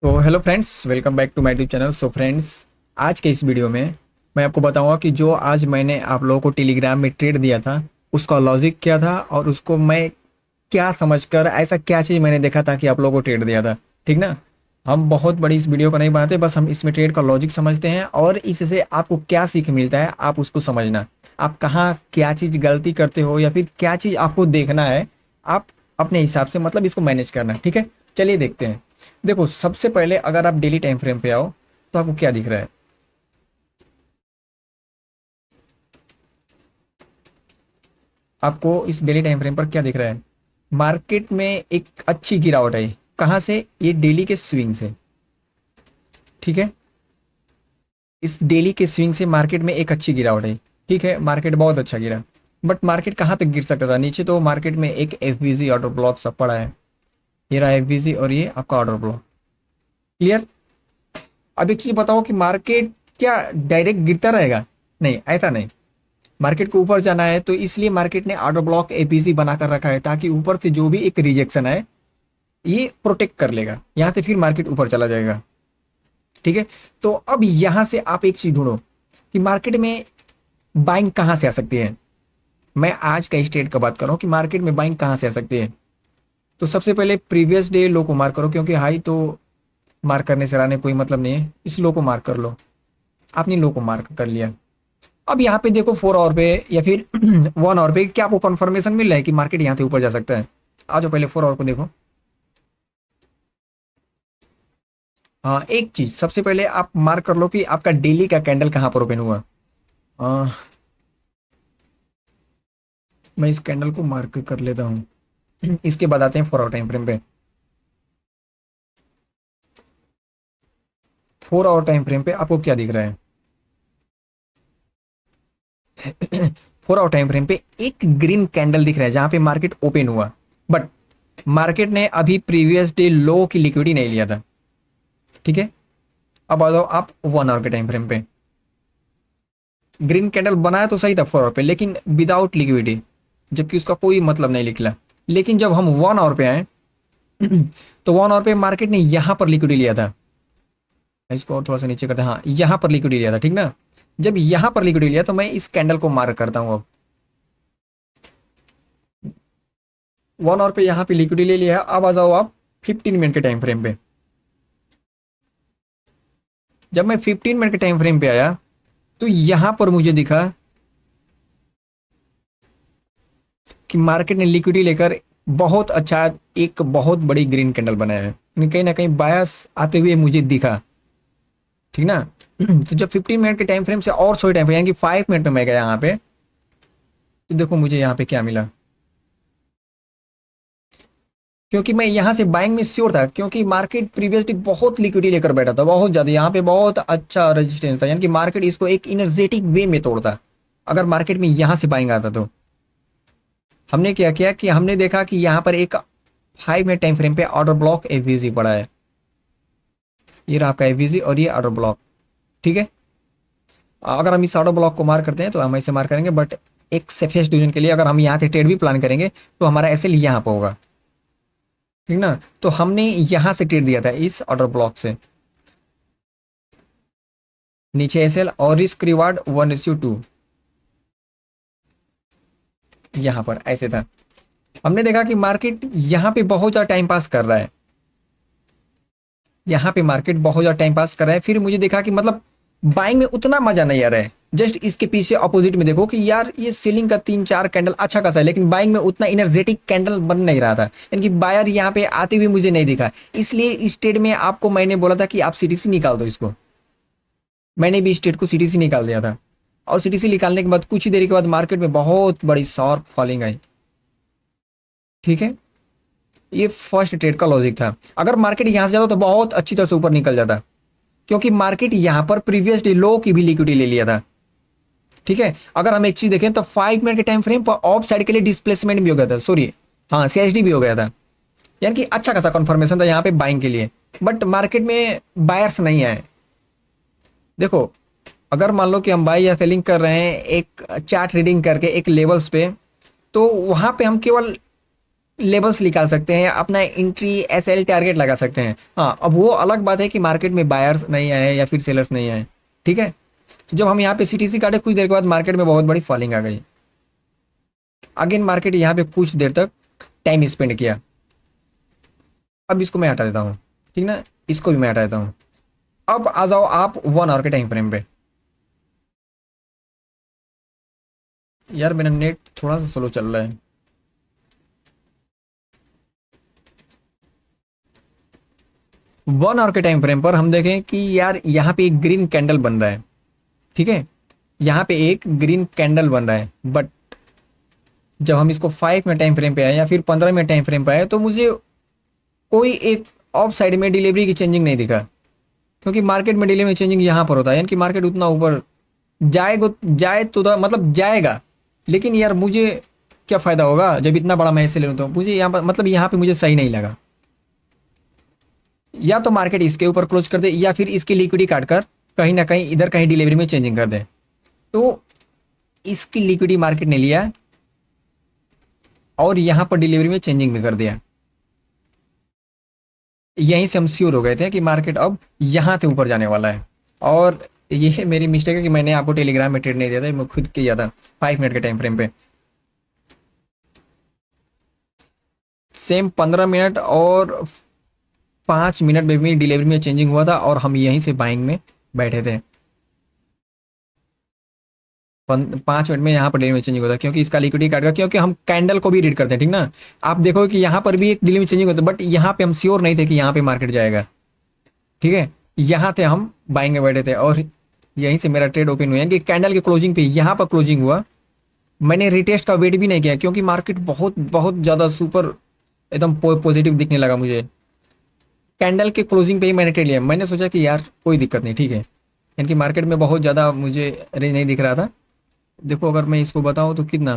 तो hello friends, welcome back to my YouTube channel. So friends, आज के इस वीडियो में मैं आपको बताऊंगा कि जो आज मैंने आप लोगों को टेलीग्राम में ट्रेड दिया था उसका लॉजिक क्या था और उसको मैं क्या समझकर ऐसा क्या चीज़ मैंने देखा था कि आप लोगों को ट्रेड दिया था। ठीक ना। हम बहुत बड़ी इस वीडियो को नहीं बनाते, बस हम इसमें ट्रेड का लॉजिक समझते हैं और इससे आपको क्या सीख मिलता है आप उसको समझना। आप कहाँ क्या चीज़ गलती करते हो या फिर क्या चीज़ आपको देखना है, आप अपने हिसाब से मतलब इसको मैनेज करना। ठीक है, चलिए देखते हैं। देखो, सबसे पहले अगर आप डेली टाइम फ्रेम पे आओ तो आपको क्या दिख रहा है। आपको इस डेली टाइम फ्रेम पर क्या दिख रहा है? मार्केट में एक अच्छी गिरावट आई। कहाँ से? ये डेली के स्विंग से। ठीक है, इस डेली के स्विंग से मार्केट में एक अच्छी गिरावट आई। ठीक है, मार्केट बहुत अच्छा गिरा। बट मार्केट कहाँ तक गिर सकता था? नीचे तो मार्केट में एक एफवीजी ऑर्डर ब्लॉक सब पड़ा है। ये रहा एफवीजी और ये आपका ऑर्डर ब्लॉक। क्लियर? अब एक चीज बताओ कि मार्केट क्या डायरेक्ट गिरता रहेगा? नहीं, ऐसा नहीं। मार्केट को ऊपर जाना है तो इसलिए मार्केट ने ऑर्डर ब्लॉक एपीसी बनाकर रखा है ताकि ऊपर से जो भी एक रिजेक्शन है ये प्रोटेक्ट कर लेगा, यहाँ से फिर मार्केट ऊपर चला जाएगा। ठीक है, तो अब यहां से आप एक चीज ढूंढो कि मार्केट में बाइंग कहां से आ सकती है। मैं आज का स्टेट का बात कर रहा हूं कि मार्केट में बाइंग कहां से आ सकती है। तो सबसे पहले प्रीवियस डे लो को मार्क करो, क्योंकि हाई तो मार्क करने से रहने कोई मतलब नहीं है। इस लो को मार्क कर लो। आपने लो को मार्क कर लिया। अब यहाँ पे देखो 4 आवर पे या फिर 1 आवर पे क्या आपको कंफर्मेशन मिल रहा है कि मार्केट यहाँ से ऊपर जा सकता है? आ जाओ पहले 4 आवर को देखो। हाँ, एक चीज सबसे पहले आप मार्क कर लो कि आपका डेली का कैंडल कहाँ पर ओपन हुआ। आ, मैं इस कैंडल को मार्क कर लेता हूँ। इसके बाद आते हैं 4 आवर टाइम फ्रेम पे। 4 आवर टाइम फ्रेम पे आपको क्या दिख रहा है? 4 आवर टाइम फ्रेम पे एक ग्रीन कैंडल दिख रहा है जहां पे मार्केट ओपन हुआ। बट मार्केट ने अभी प्रीवियस डे लो की लिक्विडिटी नहीं लिया था। ठीक है, अब आ जाओ आप 1 आवर के टाइम फ्रेम पे। ग्रीन कैंडल बनाया तो सही था 4 आवर पे, लेकिन विदाउट लिक्विडिटी, जबकि उसका कोई मतलब नहीं निकला। लेकिन जब हम 1 आवर पे आए तो 1 आवर पे मार्केट ने यहां पर लिक्विडिटी लिया था। इसको और थोड़ा सा नीचे करते हैं। हाँ, यहां पर लिक्विडिटी लिया था। ठीक ना। जब यहां पर लिक्विडिटी लिया तो मैं इस कैंडल को मार्क करता हूं। अब 1 आवर पे यहाँ पे लिक्विडिटी ले लिया है। अब आ जाओ आप 15 मिनट के टाइम फ्रेम पे। जब मैं 15 मिनट के टाइम फ्रेम पे आया तो यहां पर मुझे दिखा कि मार्केट ने लिक्विडिटी लेकर बहुत अच्छा एक बहुत बड़ी ग्रीन कैंडल बनाया है। यानी कहीं ना कहीं बायस आते हुए मुझे दिखा। ठीक ना। तो जब 15 मिनट के टाइम फ्रेम से और छोटे टाइम फ्रेम यानी कि 5 मिनट में मैं गया यहाँ पे, तो देखो मुझे यहाँ पे क्या मिला। क्योंकि मैं यहाँ से बाइंग में श्योर था, क्योंकि मार्केट प्रीवियसली बहुत लिक्विडिटी लेकर बैठा था, बहुत ज्यादा। यहाँ पे बहुत अच्छा रेजिस्टेंस था, यानी कि मार्केट इसको एक इनर्जेटिक वे में तोड़ता अगर मार्केट में यहाँ से बाइंग आता तो। हमने क्या किया कि हमने देखा कि यहाँ पर एक 5 मिनट टाइम फ्रेम पे ऑर्डर ब्लॉक एवीजी पड़ा है। ये रहा आपका एवीजी और ये ऑर्डर ब्लॉक। ठीक है, अगर हम इस ऑर्डर ब्लॉक को मार्क करते हैं तो हम ऐसे मार्क करेंगे, बट एक सेफेस्ट डिवीजन के लिए अगर हम यहाँ से ट्रेड भी प्लान करेंगे तो हमारा एसएल यहाँ पर होगा। ठीक ना। तो हमने यहाँ से ट्रेड दिया था इस ऑर्डर ब्लॉक से। नीचे एसएल और रिस्क रिवार्ड 1:2 यहाँ पर ऐसे था। हमने देखा कि मार्केट यहाँ पे बहुत ज्यादा टाइम पास कर रहा है। यहाँ पे मार्केट बहुत ज्यादा टाइम पास कर रहा है। फिर मुझे देखा कि मतलब बाइंग में उतना मजा नहीं आ रहा है। जस्ट इसके पीछे ऑपोजिट में देखो कि यार ये सीलिंग का 3-4 कैंडल अच्छा खासा है, लेकिन बाइंग में उतना इनर्जेटिक कैंडल बन नहीं रहा था। यानी कि बायर यहाँ पे आते हुए मुझे नहीं दिखा। इसलिए इस ट्रेड में आपको मैंने बोला था कि आप सीटीसी निकाल दो इसको। मैंने भी इस ट्रेड को सीटीसी निकाल दिया था। और सीटीसी निकालने के बाद कुछ ही देरी के बाद मार्केट में बहुत बड़ी शॉर्प फॉलिंग आई। ठीक है, ये फर्स्ट ट्रेड का लॉजिक था। अगर मार्केट यहां से जाता तो बहुत अच्छी तरह से ऊपर निकल जाता, क्योंकि मार्केट यहां पर प्रीवियस डे लो की भी लिक्विडिटी ले लिया था। ठीक है, अगर हम एक चीज देखें तो 5 मिनट के टाइम फ्रेम पर ऑफ साइड के लिए डिस्प्लेसमेंट भी हो गया था, सॉरी, हाँ, सीएसडी भी हो गया था। यानी कि अच्छा खासा कंफर्मेशन था यहाँ पे बाइंग के लिए। बट मार्केट में बायर्स नहीं आए। देखो, अगर मान लो कि हम बाई या सेलिंग कर रहे हैं एक चार्ट रीडिंग करके एक लेवल्स पे, तो वहां पे हम केवल लेवल्स निकाल सकते हैं, अपना एंट्री एसएल टारगेट लगा सकते हैं। हाँ, अब वो अलग बात है कि मार्केट में बायर्स नहीं आए या फिर सेलर्स नहीं आए। ठीक है, तो जब हम यहाँ पे सीटीसी काटे कुछ देर के बाद मार्केट में बहुत बड़ी फॉलिंग आ गई। अगेन मार्केट यहाँ पे कुछ देर तक टाइम स्पेंड किया। अब इसको मैं हटा देता हूँ, ठीक ना, इसको भी मैं हटा देता हूँ। अब आ जाओ आप 1 आवर के टाइम फ्रेम पे। यार मेरा नेट थोड़ा सा स्लो चल रहा है। 1 आवर के टाइम फ्रेम पर हम देखें कि यार यहाँ पे एक ग्रीन कैंडल बन रहा है। ठीक है, यहाँ पे एक ग्रीन कैंडल बन रहा है, बट जब हम इसको 5 मिनट टाइम फ्रेम पे आए या फिर 15 मिनट टाइम फ्रेम पे आए तो मुझे कोई एक ऑफ साइड में डिलीवरी की चेंजिंग नहीं दिखा। क्योंकि मार्केट में डिलीवरी चेंजिंग यहाँ पर होता है, यानी कि मार्केट उतना ऊपर जाएगा, जाए तो मतलब जाएगा, लेकिन यार मुझे क्या फायदा होगा जब इतना बड़ा मैं हिस्से ले लूँ। तो मुझे यहाँ पर मतलब यहाँ पे मुझे सही नहीं लगा। या तो मार्केट इसके ऊपर क्लोज कर दे या फिर इसकी लिक्विडिटी काट कर कहीं ना कहीं इधर कहीं डिलीवरी में चेंजिंग कर दे। तो इसकी लिक्विडिटी मार्केट ने लिया और यहाँ पर डिलीवरी में चेंजिंग भी कर दिया। यहीं से हम श्योर हो गए थे कि मार्केट अब यहाँ से ऊपर जाने वाला है। और ये मेरी मिस्टेक है कि मैंने आपको टेलीग्राम में ट्रेड नहीं दिया था, मैं खुद किया था 5 मिनट के टाइम फ्रेम पे। सेम 15 मिनट और 5 मिनट में भी डिलीवरी में चेंजिंग हुआ था और हम यहीं से बाइंग में बैठे थे। 5 मिनट में यहाँ पर डिलीवरी में चेंजिंग होता है क्योंकि इसका लिक्विडिटी काट गया, क्योंकि हम कैंडल को भी रीड करते हैं, ठीक ना। आप देखो कि यहाँ पर भी एक डिलीवरी में चेंजिंग होता है, बट यहाँ पे हम श्योर नहीं थे कि यहाँ पे मार्केट जाएगा। ठीक है, यहाँ थे हम बाइंग में बैठे थे और यहीं से मेरा ट्रेड ओपन हुआ कि कैंडल के क्लोजिंग पे यहाँ पर क्लोजिंग हुआ। मैंने रिटेस्ट का वेट भी नहीं किया क्योंकि मार्केट बहुत बहुत ज़्यादा सुपर एकदम पॉजिटिव दिखने लगा मुझे। कैंडल के क्लोजिंग पे ही मैंने ट्रेड लिया। मैंने सोचा कि यार कोई दिक्कत नहीं, ठीक है, यानी कि मार्केट में बहुत ज़्यादा मुझे रेंज नहीं दिख रहा था। देखो अगर मैं इसको बताऊं तो कितना,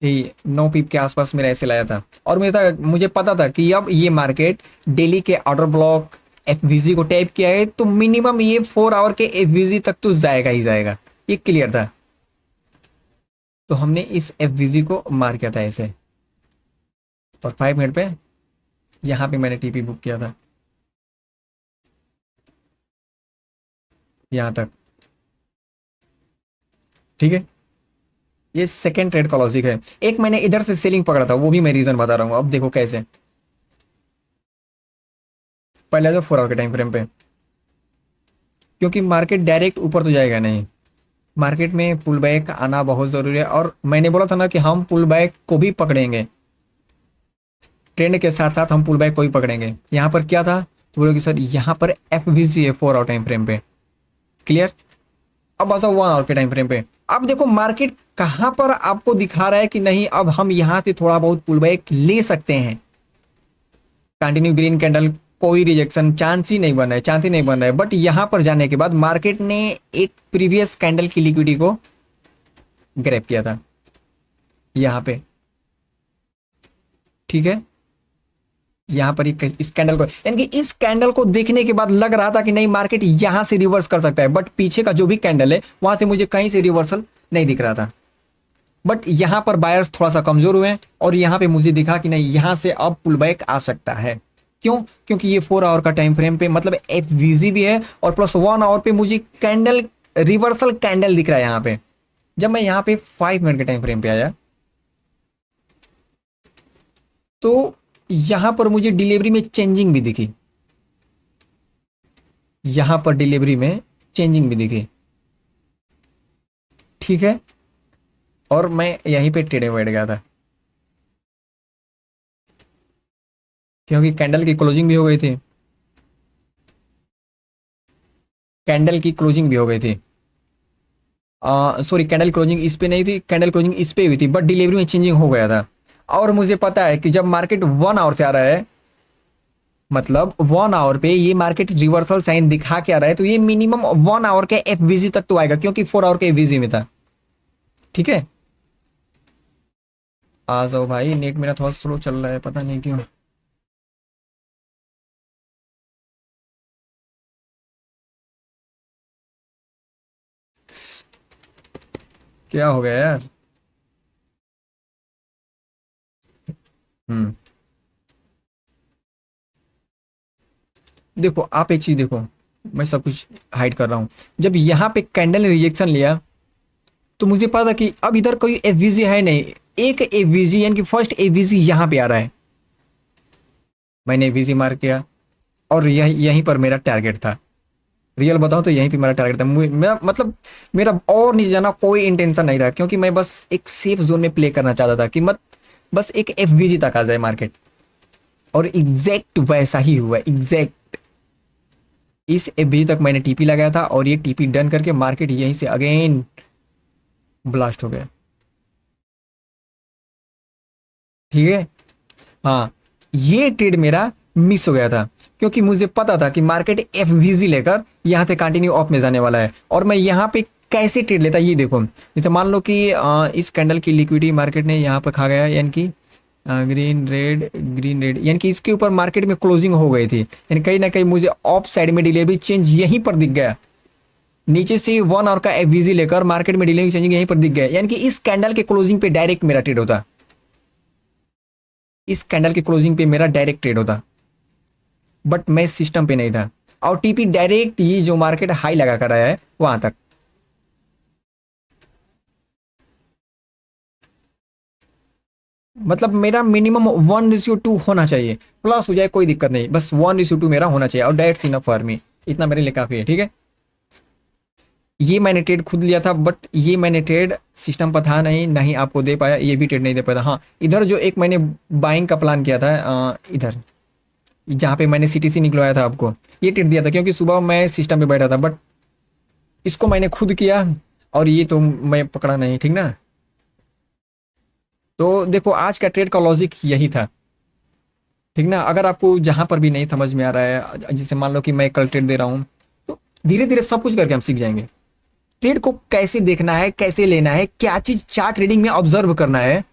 ये 9 पिप के आसपास मेरा ऐसे लाया था। और मुझे पता था कि अब ये मार्केट डेली के ऑर्डर ब्लॉक एफवीजी को टैप किया है तो मिनिमम ये 4 आवर के एफवीजी तक तो जाएगा ही जाएगा, ये क्लियर था। तो हमने इस एफवीजी को मार किया था ऐसे, और 5 मिनट पे यहाँ पे मैंने टीपी बुक किया था यहाँ तक। ठीक है, ये सेकेंड ट्रेड का लॉजिक है। एक मैंने इधर से सेलिंग पकड़ा था, वो भी मैं रीजन बता रहा हूँ, अब देखो कैसे। पहले तो 4 आवर के टाइम फ्रेम पे, क्योंकि मार्केट डायरेक्ट ऊपर तो जाएगा नहीं, मार्केट में पुल बैक आना बहुत ज़रूरी है। और मैंने बोला था ना कि हम पुल बैक को भी पकड़ेंगे, ट्रेंड के साथ साथ हम पुल बैक को भी पकड़ेंगे। यहाँ पर क्या था तो बोलो कि सर यहाँ पर एफ वी सी है 4 आवर टाइम फ्रेम पे, क्लियर। अब आ जाओ 1 आवर के टाइम फ्रेम पे। अब देखो मार्केट कहाँ पर आपको दिखा रहा है कि नहीं अब हम यहाँ से थोड़ा बहुत पुल बैक ले सकते हैं। कंटिन्यू ग्रीन कैंडल, कोई रिजेक्शन चांस ही नहीं बन रहा है, चांस ही नहीं बन रहा है। बट यहां पर जाने के बाद मार्केट ने एक प्रीवियस कैंडल की लिक्विडिटी को ग्रैब किया था यहाँ पे। ठीक है, यहाँ पर इस कैंडल को, यानी कि इस कैंडल को देखने के बाद लग रहा था कि नहीं मार्केट यहां से रिवर्स कर सकता है, बट पीछे का जो भी कैंडल है वहां से मुझे कहीं से रिवर्सल नहीं दिख रहा था। बट यहां पर बायर्स थोड़ा सा कमजोर हुए और यहां पे मुझे दिखा कि नहीं यहां से अब पुल बैक आ सकता है। क्यों? क्योंकि ये 4 आवर का टाइम फ्रेम पे मतलब एफवीजी भी है और प्लस 1 आवर पे मुझे कैंडल रिवर्सल कैंडल दिख रहा है यहाँ पे। जब मैं यहाँ पे 5 मिनट के टाइम फ्रेम पे आया तो यहां पर मुझे डिलीवरी में चेंजिंग भी दिखी, यहां पर डिलीवरी में चेंजिंग भी दिखी। ठीक है, और मैं यहीं पे टेढ़े बैठ गया था क्योंकि कैंडल की क्लोजिंग भी हो गई थी, कैंडल की क्लोजिंग भी हो गई थी। सॉरी, कैंडल क्लोजिंग इस पे नहीं थी, कैंडल क्लोजिंग इस पे हुई थी, बट डिलीवरी में चेंजिंग हो गया था। और मुझे पता है कि जब मार्केट 1 आवर से आ रहा है, मतलब 1 आवर पे ये मार्केट रिवर्सल साइन दिखा के आ रहा है, तो ये मिनिमम 1 आवर के एफवीजी तक तो आएगा क्योंकि 4 आवर के एफवीजी में था। ठीक है, आ जाओ भाई, नेट मेरा थोड़ा स्लो चल रहा है पता नहीं क्यों। क्या हो गया यार? हम्म। देखो आप एक चीज देखो, मैं सब कुछ हाइड कर रहा हूँ। जब यहाँ पे कैंडल ने रिजेक्शन लिया तो मुझे पता था कि अब इधर कोई एफवीजी है नहीं। एक एफवीजी यानी कि फर्स्ट एफवीजी यहाँ पे आ रहा है। मैंने एफवीजी मार किया और यहीं पर मेरा टारगेट था। रियल बताऊं तो यहीं पे मेरा टारगेट था। मेरा मतलब मेरा और नीचे जाना कोई इंटेंशन नहीं था, क्योंकि मैं बस एक सेफ जोन में प्ले करना चाहता था कि मत बस एक एफवीजी तक आ जाए मार्केट। और एग्जैक्ट वैसा ही हुआ, एग्जैक्ट इस एफवीजी तक मैंने टीपी लगाया था और ये टीपी डन करके मार्केट यहीं से अगेन ब्लास्ट हो गया। ठीक है। हाँ, ये ट्रेड मेरा मिस हो गया था, क्योंकि मुझे पता था कि मार्केट एफवीजी लेकर यहाँ से कंटिन्यू अप में जाने वाला है। और मैं यहाँ पे कैसे ट्रेड लेता ये देखो। जैसे मान लो कि इस कैंडल की लिक्विडिटी मार्केट ने यहाँ पर खा गया, यानी कि ग्रीन रेड यानी कि इसके ऊपर मार्केट में क्लोजिंग हो गई थी, यानी कहीं ना कहीं मुझे ऑफ साइड में डिलीवरी चेंज यहीं पर दिख गया। नीचे से 1 आवर का एफवीजी लेकर मार्केट में डिलीवरी चेंजिंग यहीं पर दिख गया, यानी कि इस कैंडल के क्लोजिंग पे डायरेक्ट मेरा ट्रेड होता। इस कैंडल के क्लोजिंग पे मेरा डायरेक्ट ट्रेड होता, बट मैं सिस्टम पे नहीं था। और टीपी डायरेक्ट ये जो मार्केट हाई लगा कर आया है वहां तक। मतलब मेरा मिनिमम 1:2 होना चाहिए, प्लस हो जाए कोई दिक्कत नहीं, बस 1:2 मेरा होना चाहिए और डेट्स इनफ फॉर मी। इतना मेरे लिए काफी है। ठीक है। ये मैंने ट्रेड खुद लिया था, बट ये मैंने ट्रेड सिस्टम पर था नहीं, नहीं आपको दे पाया, ये भी ट्रेड नहीं दे पाया। हाँ, इधर जो एक मैंने बाइंग का प्लान किया था, इधर जहाँ पे मैंने सीटीसी निकलवाया था आपको, ये ट्रेड दिया था, क्योंकि सुबह मैं सिस्टम पे बैठा था, बट इसको मैंने खुद किया और ये तो मैं पकड़ा नहीं। ठीक ना। तो देखो आज का ट्रेड का लॉजिक यही था। ठीक ना। अगर आपको जहां पर भी नहीं समझ में आ रहा है, जैसे मान लो कि मैं कल ट्रेड दे रहा हूँ, तो धीरे धीरे सब कुछ करके हम सीख जाएंगे। ट्रेड को कैसे देखना है, कैसे लेना है, क्या चीज चार्ट ट्रेडिंग में ऑब्जर्व करना है,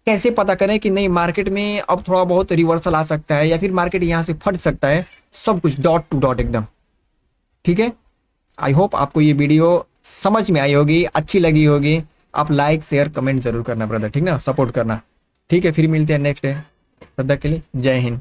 कैसे पता करें कि नहीं मार्केट में अब थोड़ा बहुत रिवर्सल आ सकता है या फिर मार्केट यहां से फट सकता है, सब कुछ डॉट टू डॉट एकदम। ठीक है। आई होप आपको ये वीडियो समझ में आई होगी, अच्छी लगी होगी। आप लाइक शेयर कमेंट जरूर करना ब्रदर, ठीक ना, सपोर्ट करना। ठीक है, फिर मिलते हैं नेक्स्ट डे। तब तक के लिए जय हिंद।